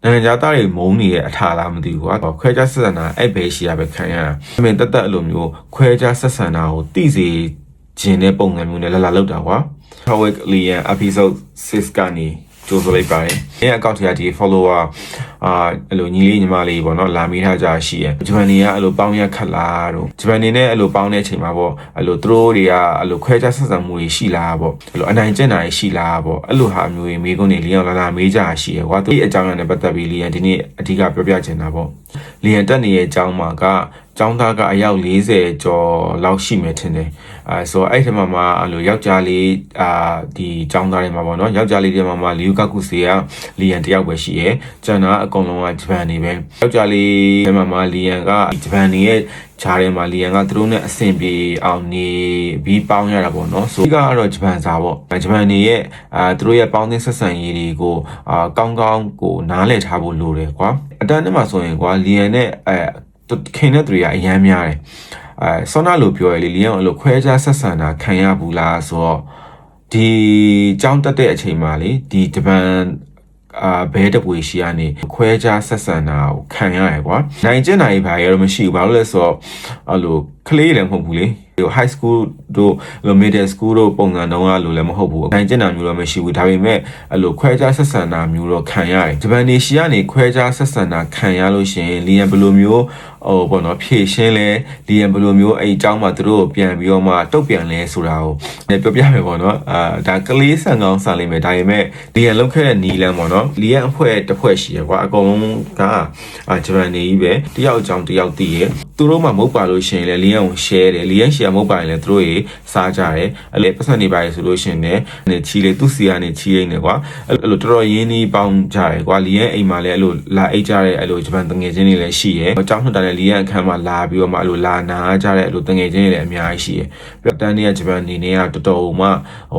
နိုင်ငံခြားသားတွေမုန်းနေတဲ့အထာလားမသိဘူးကွာခွဲခြားဆက်ဆံတာအဲ့ဘဲရှိရပဲခံရတာအမေတက်တက်အဲ့လိုမျိုးခွဲခြားဆက်ဆံတာကိုသိစေခြင်းတဲ့ပုံစံမျိုးနဲ့လာလောက်တာကွာ Howard Lian episode 6ကနေကြိုးဆိုလိုက်ပါတယ်။အဲ့အကောင့်ထဲကဒီ follower အဲ့လိုညီလေးညီမလေးပေါ့နော်လာမေးထားကြရှိရဂျပန်နေကအဲ့လိုပေါင်းရက်ခက်လားတို့ဂျပန်နေနဲ့အဲ့လိုပေါင်းတဲ့အချိန်မှာပေါ့အဲ့လိုသူတို့တွေကအဲ့လိုခွဲခြားဆက်ဆံမှုတွေရှိလားပေါ့အဲ့လိုအနိုင်ကျင့်တာတွေရှိလားပေါ့အဲ့လိုဟာမျိုးတွေမိကုန်းတွေလီယံလာမေးကြရှိရကွာသူအကြောင်းအရာနဲ့ပတ်သက်ပြီးလီယံဒီနေ့အဓိကပြောပြချင်တာပေါ့လီယံတက်နေရဲ့အကြောင်းမှာကကျောင်းသားကအယောက်40ကျော်လောက်ရှိမယ်ထင်တယ်ဆိုအဲ့ဒီမှာအဲ့လိုယောက်ျားလေးဒီကျောင်းသားတွေမှာပေါ့နော်ယောက်ျားလေးတွေမှာလီယူကာကုစီကလီယံတယောက်ပဲရှိရယ်ကျန်တာအကုန်လုံးကဂျပန်နေပဲယောက်ျားလေးတွေမှာလီယံကဂျပန်နေရဲ့ဂျားထဲမှာလီယံကသူတို့နဲ့အဆင်ပြေအောင်နေပြီးပေါင်းရတာပေါ့နော်ဆိုကတော့ဂျပန်စာပေါ့ဂျပန်နေရဲ့သူတို့ရဲ့ပေါင်းသင်းဆက်ဆံရေးတွေကိုကောင်းကောင်းကိုနားလည်ထားဖို့လိုတယ်ကွာအတန်းနဲ့မှာဆိုရင်ကွာလီယံနဲ့ခင်တဲ့သူတွေကအများများတယ်ဆောနာလို့ပြောရလေလီယံအဲ့လိုခွဲခြားဆက်ဆံတာခံရဘူးလားဆိုတော့ဒီကြောင်းတက်တဲ့အချိန်မှာလေဒီဂျပန်ဘဲတပွေရှိရနေခွဲခြားဆက်ဆံတာကိုခံရတယ်ကွာနိုင်ကျင်နိုင်ဘာရတော့မရှိဘူးဘာလို့လဲဆိုတော့အဲ့လိုကလေးလည်းမဟုတ်ဘူးလေhigh school တို့middle school တို့ပုံစံတုံးကလိုလည်းမဟုတ်ဘူးနိုင်ကျင်တာမျိုးတော့မရှိဘူးဒါပေမဲ့အဲ့လိုခွဲခြားဆက်ဆံတာမျိုးတော့ခံရတယ်ဂျပန်နေရှိကနေခွဲခြားဆက်ဆံတာခံရလို့ရှိရင်လီယံဘယ်လိုမျိုးပေါ့နော်ဖြည့်ရှင်းလဲလီယံဘယ်လိုမျိုးအဲ့အကြောင်းမှာသူတို့ပြန်ပြီးတော့မှတုတ်ပြန်လဲဆိုတာကိုပြောပြမယ်ပေါ့နော်ဒါကလေးဆန်ကောင်းဆန်လိမ့်မယ်ဒါပေမဲ့လီယံလောက်ခဲ့တဲ့နီလန်းပေါ့နော်လီယံအဖွဲတစ်ဖွဲ့ရှိရကွာအကုန်လုံးကဂျပန်နေကြီးပဲတယောက်အကြောင်းတယောက်သိရသူတို့မှမဟုတ်ပါလို့ရှိရင်လေလီယံကို share တယ်လီယံ share မဟုတ်ပါရင်လည်းသူတို့ရေစားကြတယ်အဲ့လေပတ်စံနေပါလေဆိုလို့ရှိရင်လည်းချီလေသူစီကနေချီရင်းနေကွာအဲ့လိုတော်တော်ရင်းနှီးပေါင်းကြတယ်ကွာလီယံအိမ်မှာလည်းအဲ့လိုလာအိတ်ကြတဲ့အဲ့လိုဂျပန်တငယ်ချင်းတွေလည်းရှိရအကြောင်းနှစ်တာလည်းလီယံအခန်းမှာလာပြီးတော့မှအဲ့လိုလာနာကြတဲ့အဲ့လိုတငယ်ချင်းတွေလည်းအများကြီးရှိရပြီးတော့တန်းနေကဂျပန်နေနေကတော်တော်မ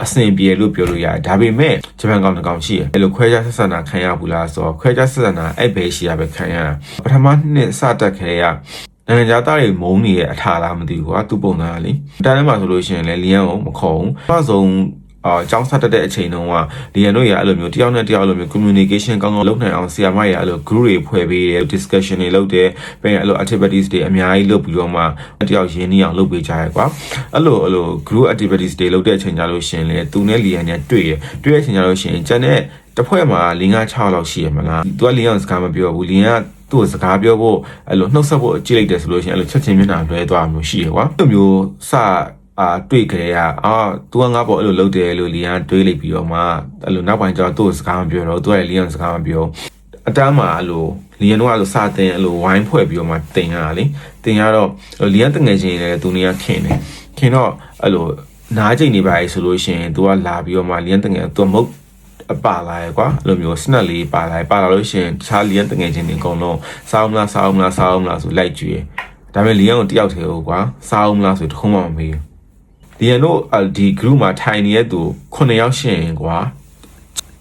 ှအဆင်ပြေလို့ပြောလို့ရတယ်ဒါပေမဲ့ဂျပန်ကောင်တကောင်ရှိရအဲ့လိုခွဲခြားဆက်ဆံတာခံရဘူးလားဆိုတော့ခွဲခြားဆက်ဆံတာအဲ့ဘဲရှိရပဲခံရတာပထမနှစ်စတက်ခဲရနိုင်ငံခြားသားတွေမုန်းနေတဲ့အထာလားမသိဘူးကွာသူ့ပုံစံကလေတန်းထဲမှာဆိုလို့ရှိရင်လည်းလီယံကိုမခေါ်ဘူးအဆုံးကျောင်းဆက်တက်တဲ့အချိန်တုန်းကလီယံတို့ရအဲ့လိုမျိုးတယောက်နဲ့တယောက်အဲ့လိုမျိုး communication ကောင်းကောင်းလုပ်နိုင်အောင်ဆရာမရအဲ့လို group တွေဖွဲ့ပေးတယ် discussion တွေလုပ်တယ်ပြီးရင်အဲ့လို activities တွေအများကြီးလုပ်ပြီးတော့မှတယောက်ရင်းနှီးအောင်လုပ်ပေးကြရကွာအဲ့လို group activities တွေလုပ်တဲ့အချိန်ကြလို့ရှိရင်လေသူနဲ့လီယံနဲ့တွေ့တဲ့အချိန်ကြလို့ရှိရင်ကျန်တဲ့တစ်ဖွဲ့မှာ5-6လောက်ရှိရမလားသူကလီယံစကားမပြောဘူးလီယံကသူ့စကားပြောဖို့အဲ့လိုနှုတ်ဆက်ဖို့ကြည့်လိုက်တယ်ဆိုလို့ရှိရင်အဲ့လိုချက်ချင်းမျက်နှာလွဲသွားမျိုးရှိရကွာအဲ့လိုမျိုးစတွေ့ကြရသူကငါ့ပေါ်အဲ့လိုလုပ်တယ်လို့လီယံတွေးလိုက်ပြီးတော့မှအဲ့လိုနောက်ပိုင်းကျတော့သူ့စကားမပြောတော့သူကလီယံစကားမပြောအတန်းမှာအဲ့လိုလီယံတို့ကအဲ့လိုစတင်အဲ့လိုဝိုင်းဖွဲ့ပြီးတော့မှတင်ရတာလေတင်ရတော့လီယံတငယ်ချင်းလည်းသူနေရခင်တယ်ခင်တော့အဲ့လိုနားကျင်နေပါလေဆိုလို့ရှိရင်သူကလာပြီးတော့မှလီယံတငယ်သူမဟုတ်ပါလာရကွာအဲ့လိုမျိုး snack လေးပါလာလို့ရှိရင်တခြားလီယံတငယ်ချင်းတွေအကုန်လုံးစားအောင်မလားဆိုလိုက်ကြည့်ဒါပေမဲ့လီယံကိုတယောက်တည်းကွာစားအောင်မလားဆိုတခုမှမမေးလီယံတို့ဒီ group မှာထိုင်နေတဲ့သူ9ယောက်ရှိရင်ကွာ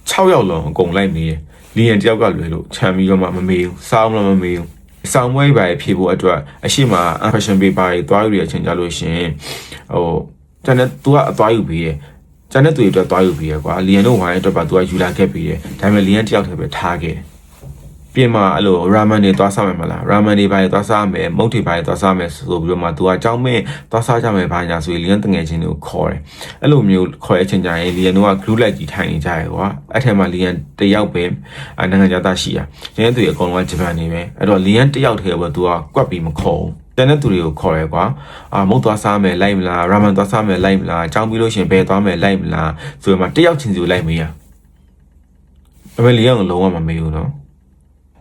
6ယောက်လုံးအကုန်လိုက်မေးလီယံတယောက်ကလွယ်လို့ခြံပြီးတော့မှမမေးဘူးစားအောင်မမေးဘူးစောင်းမွေးပါဖြေဖို့အတွက်အရှိမ impression paper တွေတွားယူရအချိန်ကြလို့ရှင်ကျန်တဲ့သူကအတွားယူပြီးတယ်ကျန်တဲ့သူတွေအတွက်တွားယူပြီးရကွာလီယံတို့ဝိုင်းအတွက်ပါသူကယူလာခဲ့ပြီးတယ်ဒါပေမဲ့လီယံတယောက်တည်းပဲထားခဲ့ပြင်မှာအဲ့လိုရာမန်တွေတွားစားမယ်မလားရာမန်တွေပါတွားစားမယ်မုတ်တွေပါတွားစားမယ်ဆိုပြီးတော့မှသူကကြောင်းမဲ့တွားစားကြမယ်ဘာညာဆိုရင်လီယံတငယ်ချင်းတွေကိုခေါ်တယ်အဲ့လိုမျိုးခေါ်တဲ့အချိန်ကျရင်လီယံတို့က group လိုက်ကြီးထိုင်နေကြရကွာအဲ့ထက်မှလီယံတယောက်ပဲနိုင်ငံခြားသားရှိရကျန်တဲ့သူတွေအကုန်လုံးကဂျပန်နေပဲအဲ့တော့လီယံတယောက်တည်းပဲသူကကွက်ပြီးမခေါ်ဘူးတန်းတဲ့သူတွေကိုခေါ်ရဲကွာမုတ်သွားစားမယ်လိုက်မလားရာမန်သွားစားမယ်လိုက်မလားကြောင်းပြီးလို့ရှင်ဘယ်သွားမယ်လိုက်မလားဆိုတော့မှတယောက်ချင်းစီကိုလိုက်မေးရအမေလီယံကလုံးဝမမေးဘူးနော်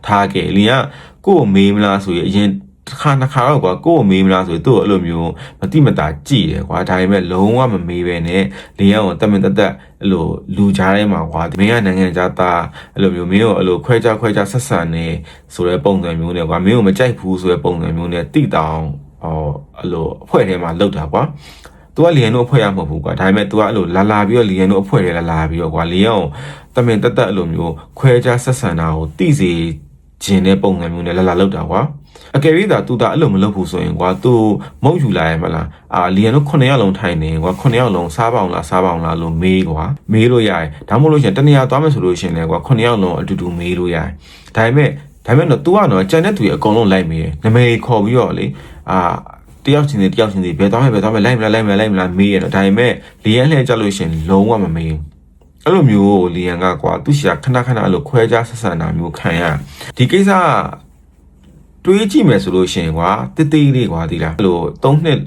ထားခဲ့လီယံကို့မေးမလားဆိုရင်အရင်တစ်ခါတော့ကွာကို့မေးမလားဆိုရင်သူ့အဲ့လိုမျိုးမတိမတာကြည့်တယ်ကွာဒါပေမဲ့လုံးဝမမေးပဲနဲ့လီယံကိုတမင်တသက်အဲ့လိုလူကြားထဲမှာကွာမင်းကနိုင်ငံခြားသားအဲ့လိုမျိုးမင်းကိုအဲ့လိုခွဲခြားဆက်ဆံနေဆိုတဲ့ပုံစံမျိုးနဲ့ကွာမင်းကိုမကြိုက်ဘူးဆိုတဲ့ပုံစံမျိုးနဲ့တိတောင်အဲ့လိုအဖွဲ့ထဲမှာလောက်တာကွာသူကလီယံတို့အဖွဲ့ရမဟုတ်ဘူးကွာဒါပေမဲ့ तू ကအဲ့လိုလာပြီးတော့လီယံတို့အဖွဲ့ထဲလာပြီးတော့ကွာလီယံကိုတမင်တသက်အဲ့လိုမျိုးခွဲခြားဆက်ဆံတာကိုသိစေခြင်းတဲ့ပုံစံမျိုးနဲ့လာလောက်တာကွာ အကယ်၍သာသူအဲ့လိုမလုပ်ဘူးဆိုရင်ကွာသူမုတ်ယူလာရမလားလီယန်တို့9ယောက်လုံးထိုင်နေကွာ9ယောက်လုံးစားပါအောင်လားလို့မေးကွာမေးလို့ရတယ်ဒါမှမဟုတ်လို့ရှင်တနေရာသွားမယ်ဆိုလို့ရှင်လေကွာ9ယောက်လုံးအတူတူမေးလို့ရတယ်ဒါပေမဲ့တော့ तू ကတော့ကြံတဲ့သူအကုန်လုံးလိုက်မေးတယ်နမေခေါ်ပြီးတော့လေတယောက်ချင်းစီဘယ်သွားမယ်လိုက်မလားမေးရတော့ဒါပေမဲ့လီယန်လှည့်ကြလို့ရှင်လုံးဝမမေးဘူးအဲ့လိုမျိုးလီယန်ကကွာသူရှာခဏအဲ့လိုခွဲခြားဆက်ဆံတာမျိုးခံရဒီကိစ္စတွေးကြည့်မယ်ဆိုလို့ရှင်ကွာတိလေးကွာဒီလားအဲ့လို3နှစ်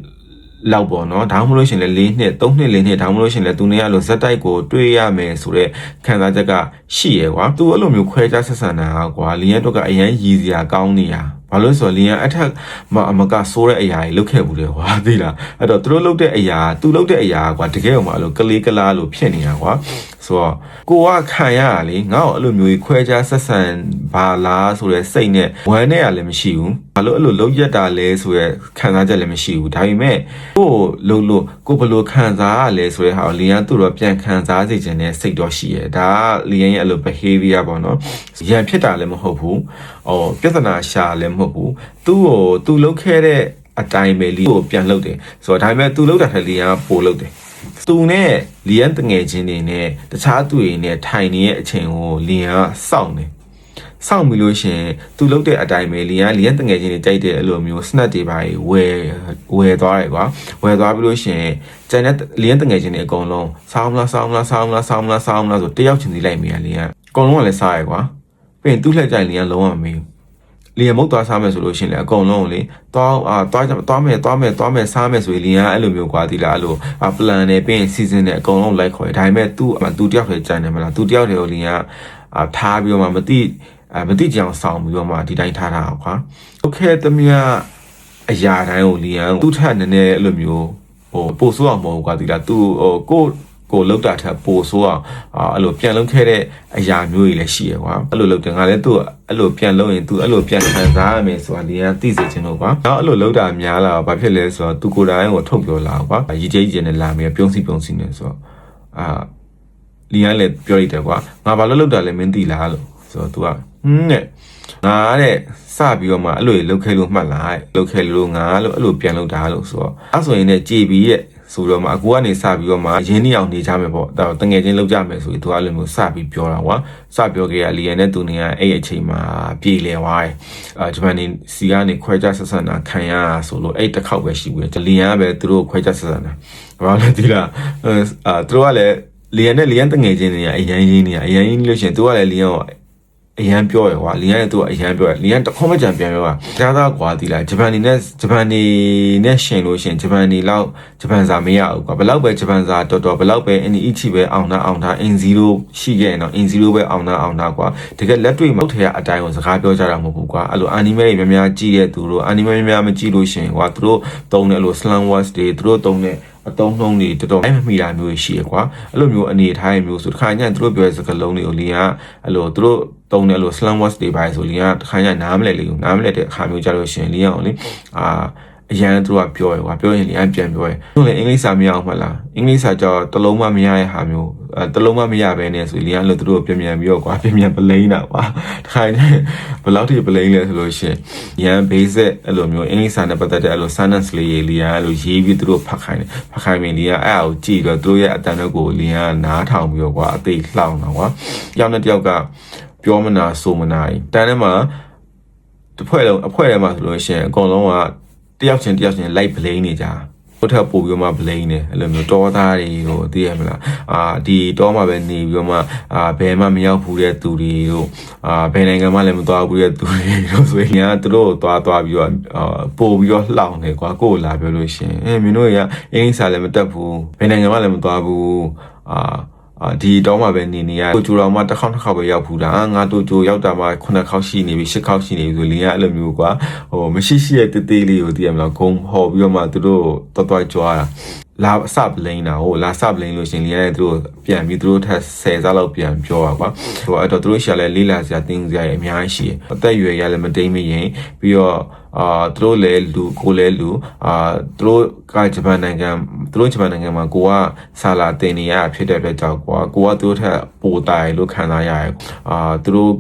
လောက်ပေါ့နော်ဒါမှမဟုတ်ရှင်လေ4နှစ်3နှစ်4နှစ်ဒါမှမဟုတ်ရှင်လေသူနေရလို့ဇက်တိုက်ကိုတွေးရမယ်ဆိုတော့ခံစားချက်ကရှိရကွာသူအဲ့လိုမျိုးခွဲခြားဆက်ဆံတာကွာလီယန်တို့ကအရန်ရည်စရာကောင်းနေတာဘာလို့ဆိုတော့လီယန်အထက်မကဆိုးတဲ့အရာကြီးလုပ်ခဲ့ဘူးလေကွာသိလားအဲ့တော့သူတို့လုပ်တဲ့အရာသူလုပ်တဲ့အရာကွာတကယ်တော့မအဲ့လိုကလေးကလားလို့ဖြစ်နေတာကွာဆိုတော့ကိုကခံရတာလေငါ့ကိုအဲ့လိုမျိုးခွဲခြားဆက်ဆံဘာလားဆိုတဲ့စိတ်နဲ့ဝမ်းနဲ့ရလည်းမရှိဘူးဘာလို့အဲ့လိုလုပ်ရက်တာလဲဆိုတဲ့ခံစားချက်လည်းမရှိဘူးဒါပေမဲ့ကိုဘယ်လိုခံစားရလဲဆိုတဲ့ဟာကိုလီယန်သူ့တော့ပြန်ခံစားစေချင်တဲ့စိတ်တော့ရှိရဒါကလီယန်ရဲ့အဲ့လို behavior ပေါ့နော်ရန်ဖြစ်တာလည်းမဟုတ်ဘူးပြဿနာရှာလည်းမဟုတ်ဘူးသူလုပ်ခဲ့တဲ့အတိုင်းပဲလီကိုပြန်လုပ်တယ်ဆိုတော့ဒါပေမဲ့သူလုပ်တာထက်လီယန်ကပိုလုပ်တယ်သူနဲ့လီယန်တငယ်ချင်းတွေနဲ့တခြားသူတွေနဲ့ထိုင်နေတဲ့အချိန်ကိုလီယန်ကစောင့်တယ်စောင့်ပြီးလို့ရှင်သူလုပ်တဲ့အတိုင်းပဲလီယန်တငယ်ချင်းတွေကြိုက်တဲ့အလိုမျိုး snack တွေပါဝယ်သွားတယ်ကွာဝယ်သွားပြီးလို့ရှင်ကျန်တဲ့လီယန်တငယ်ချင်းတွေအကုန်လုံးစောင်းမလားဆိုတယောက်ချင်းစီလိုက်မိရလီယန်အကုန်လုံးကလည်းစားရကွာပြီးရင်သူ့လှည့်ကြိုင်လီယန်လုံးဝမမေးလီယန်မုတ်သွားစားမယ်ဆိုလို့ရှင်လေအကုန်လုံးကိုလေသွားမယ်စားမယ်ဆိုရင်လီယန်အဲ့လိုမျိုးကွာဒီလားအဲ့လို plan နဲ့ပြီးရင် season နဲ့အကုန်လုံးလိုက်ခေါ်တယ်ဒါပေမဲ့သူတယောက်တည်းကြိုင်တယ်မလားသူတယောက်တည်းကိုလီယန်ထားပြီးတော့မှမတိကြအောင်ဆောင်ပြီးတော့မှဒီတိုင်းထားတာကွာโอเคတမယအရာတိုင်းကိုလီယန်သူ့ထက်နည်းနည်းအဲ့လိုမျိုးပို့ဆိုးအောင်မဟုတ်ကွာဒီလားသူကိုလောက်တာထက်ပိုဆိုးအောင်အဲ့လိုပြန်လုပ်ခဲ့တဲ့အရာမျိုးတွေလည်းရှိရကွာအဲ့လိုလုပ်တယ်ငါလည်းသူ့အဲ့လိုပြန်လုပ်ရင်သူအဲ့လိုပြန်ခံစားရမယ်ဆိုတာလီယန်သိစေချင်လို့ကွာနောက်အဲ့လိုလုပ်တာများလာဘာဖြစ်လဲဆိုတော့သူကိုယ်တိုင်ကိုထုတ်ပြောလာကွာရည်ကြီးနဲ့လာမယ်ပြုံးစီနေဆိုတော့လီယန်လည်းပြောလိုက်တယ်ကွာငါဘာလို့လုပ်တာလဲမင်းသိလားလို့ဆိုတော့ तू ကတဲ့ငါတဲ့စပြီးတော့မှအဲ့လိုလုပ်ခဲ့လို့မှတ်လားလုပ်ခဲ့လို့ငါလို့အဲ့လိုပြန်လုပ်တာလို့ဆိုတော့အဲ့ဆိုရင်လည်းကြည်ပြီးရဲ့ဆိုတော့မှအကူကနေစပြီးတော့မှရင်းနှီးအောင်နေကြမယ်ပေါ့ဒါတငယ်ချင်းလောက်ကြမယ်ဆိုပြီး तू အဲ့လိုမျိုးစပြီးပြောတာကွာစပြောခဲ့ရလီယန်နဲ့သူနေရအဲ့အချိန်မှာပြေလည်သွားတယ်ဂျပန်နေစီကနေခွဲခြားဆက်ဆံတာခံရဆိုလို့အဲ့တစ်ခေါက်ပဲရှိဘူးလီယန်ကပဲသူတို့ခွဲခြားဆက်ဆံတာဘာလဲဒီလားသူတို့ကလည်းလီယန်တငယ်ချင်းတွေကအရန်ရင်းလို့ရှင်သူကလည်းလီယန်ကိုအရန်ပြောရကွာလီယန်နဲ့သူကအရန်ပြောရလီယန်တခွန်းမကြံပြန်ပြောတာကြားသားကွာဒီလားဂျပန်နေနဲ့ရှင်လို့ရှင်ဂျပန်နေလောက်ဂျပန်စာမရဘူးကွာဘလောက်ပဲဂျပန်စာတော်ဘလောက်ပဲအနီအချီပဲအောင်တာအင်0ရှိခဲ့နော်အင်0ပဲအောင်တာကွာတကယ်လက်တွေ့မဟုတ်တဲ့အတိုင်းကိုစကားပြောကြတာမဟုတ်ဘူးကွာအဲ့လိုအာနီမဲတွေများများကြည့်တဲ့သူတို့အာနီမဲများမကြည့်လို့ရှင်ကွာသူတို့တုံးတဲ့အဲ့လို slang words တွေသူတို့တုံးတဲ့အတုံးနှုံးတွေတော်တော်မမိတာမျိုးရှိရကွာအဲ့လိုမျိုးအနေထားရမျိုးဆိုတခါညသူတို့ပြောတဲ့စကားလုံးတွေကိုလီယန်ကအဲ့လိုသူတို့တုံးတယ်လို့ slang words တွေပါဆိုလီယန်ကတခါညနားမလဲတဲ့အခါမျိုးကြလို့ရှင်လီယန်ကိုလေအရန်သူကပြောရကွာပြောရင်လီယန်ပြန်ပြောရသူလည်းအင်္ဂလိပ်စာမရအောင်မလားအင်္ဂလိပ်စာကြောတလုံးမမရတဲ့ဟာမျိုးတလုံးမရဘဲနဲ့ဆိုလီယန်လို့သူတို့ပြန်ပြီးတော့ကွာပြန်ပလိန်တာကွာတခါညဘယ်လောက်ထိပလိန်လဲဆိုလို့ရှင်ရန် basic အဲ့လိုမျိုးအင်္ဂလိပ်စာနဲ့ပတ်သက်တဲ့အဲ့လို sentence လေးလီယန်အဲ့လိုရေးပြီးသူတို့ဖတ်ခိုင်းပြီးလီယန်အဲ့အကိုကြည့်တော့သူတို့ရဲ့အတန်တွေကိုလီယန်ကနားထောင်ပြီးတော့ကွာအသိလှောင်တာကွာတယောက်နဲ့တယောက်ကပြောမနာဆိုမနာတန်းထဲမှာတစ်ဖွဲ့ထဲမှာဆိုလို့ရှင်အကုန်လုံးကတယောက်ချင်းလိုက်ပလိန်နေကြဟိုထပ်ပို့ပြီးမှ blame နေအဲ့လိုမျိုးတောသားတွေကိုသိရမလားဒီတောမှာပဲနေပြီးတော့မှဘယ်မှမရောက်ဘူးတဲ့သူတွေတို့ဘယ်နိုင်ငံမှလည်းမသွားဘူးတဲ့သူတွေတို့ဆိုရင်သူတို့သွားပြီးတော့ပို့ပြီးတော့လှောင်နေကွာကိုယ်လာပြောလို့ရှင်မင်းတို့ကအင်္ဂလိပ်စာလည်းမတတ်ဘူးဘယ်နိုင်ငံမှလည်းမသွားဘူးဒီတော့မှပဲနေရတိုကျိုတော်မှတစ်ခေါက်ပဲရောက်ဘူးလားငါတိုကျိုရောက်တာမှ9ခေါက်ရှိနေပြီ10ခေါက်ရှိနေပြီဆိုလင်းကအဲ့လိုမျိုးကွာမရှိရှိရဲ့တေးလေးကိုသိရမလားဂုံဟော်ပြီးတော့မှသူတို့တော်ကြွားတာလာစပလိန်တာလာစပလိန်လို့ရှင်လင်းကသူတို့ပြန်ပြီးသူတို့ထက်10စားလောက်ပြန်ပြောတာကွာအဲ့တော့သူတို့ရှာလဲလေးလာစရာတင်းစရာအများကြီးရှိတယ်အသက်အရွယ်ရလည်းမတိမ်မရင်ပြီးတော့သူတို့လည်းလူကိုလည်းလူသူတို့ဂျပန်နိုင်ငံမှာကိုကဆာလာတင်နေရဖြစ်တဲ့အတွက်ကြောင့်ကိုကသူတို့ထက်ပိုတိုင်လို့ခံစားရတယ်သူတို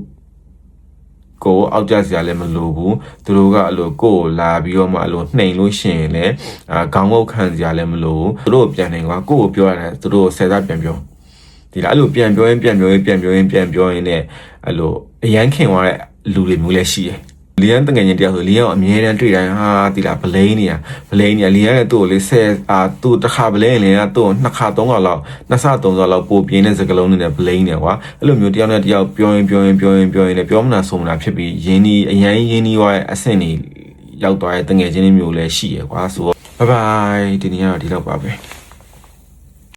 ့က ကိုအောက်ကျစရာလည်းမလိုဘူးသူတို့ကအဲ့လိုကိုယ်လာပြီးတော့မှအဲ့လိုနှိမ်လို့ရှိရင်လည်းခေါင်းငုတ်ခံစရာလည်းမလိုဘူးသူတို့ပြန်နေကွာကိုယ်ကိုပြောရတယ်သူတို့ဆယ်စားပြန်ပြောဒီလားအဲ့လိုပြန်ပြောရင်ပြန်ပြောရင်နဲ့အဲ့လိုအရန်ခင်သွားတဲ့လူတွေမျိုးလည်းရှိတယ်လီယန်တငယ်ချင်းတယောက်ဆိုလီယန်ကိုအမြဲတမ်းတွေ့တိုင်းဟာဒီလားဗလိန်နေရလီယန်လည်းသူ့ကိုလေးဆယ်သူ့တစ်ခါဗလိန်လည်းသူ့ကိုနှစ်ခါသုံးခါလောက်နှစ်ဆသုံးဆလောက်ပို့ပြင်းတဲ့စကလုံးတွေနဲ့ဗလိန်နေကွာအဲ့လိုမျိုးတယောက်နဲ့တယောက်ပြောရင်နဲ့ပြောမနာဆုံးမနာဖြစ်ပြီးရင်းနှီးအရန်ရင်းနှီးသွားတဲ့အဆင့်တွေရောက်သွားတဲ့တငယ်ချင်းတွေမျိုးလည်းရှိရကွာဆိုတော့ဘိုင်ဘိုင်ဒီနေ့ကတော့ဒီလောက်ပါပဲ